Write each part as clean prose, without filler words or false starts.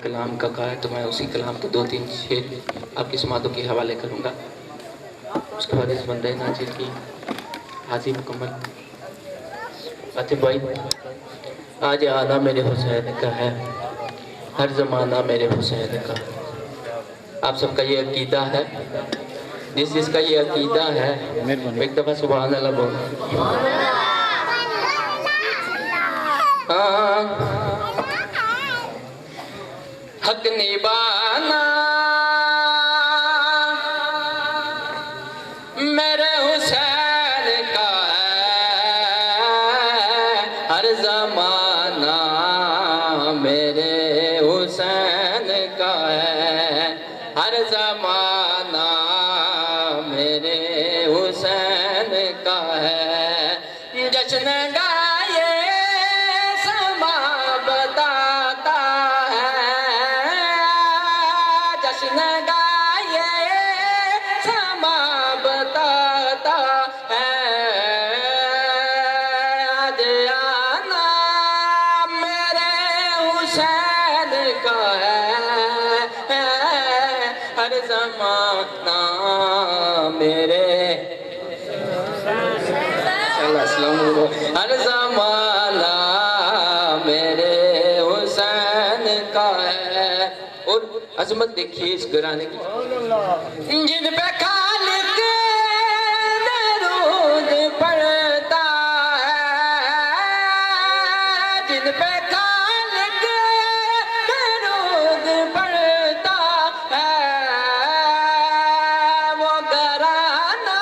कलाम का कहा है तो मैं उसी कलाम के 2-3 शेर आपकी समातों के हवाले करूँगा। उसके बाद इस बंदे नाजिर की हाजिर मुकम्मल। फतेह भाई, आज आना मेरे हुसैन का है, हर ज़माना मेरे हुसैन का। आप सबका ये अकीदा है, जिसका ये अकीदा है एक दफ़ा सुभान अल्लाह बोल। हक निभाना मेरे हुसैन का है, हर ज़माना मेरे हुसैन का है, हर ज़माना मेरे हुसैन का है। जश्न गाए समा बताता है, जश्न गाए समा बताता है। आज आना मेरे हुसैन का है, हर ज़माना मेरे हर ज़माना मेरे हुसैन का है। और अजमत देखिए इस घराने की, जिन पे खालिक दरूद पढ़ता है, जिन पे खालिक दरूद पढ़ता है, वो घराना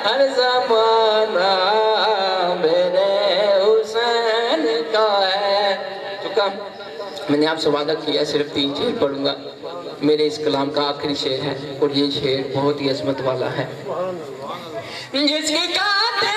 हर ज़माना मेरे हुसैन का है। चुका मैंने आपसे वादा किया सिर्फ 3 शेर पढ़ूंगा। मेरे इस कलाम का आखिरी शेर है और ये शेर बहुत ही अजमत वाला है। जिसकी गाते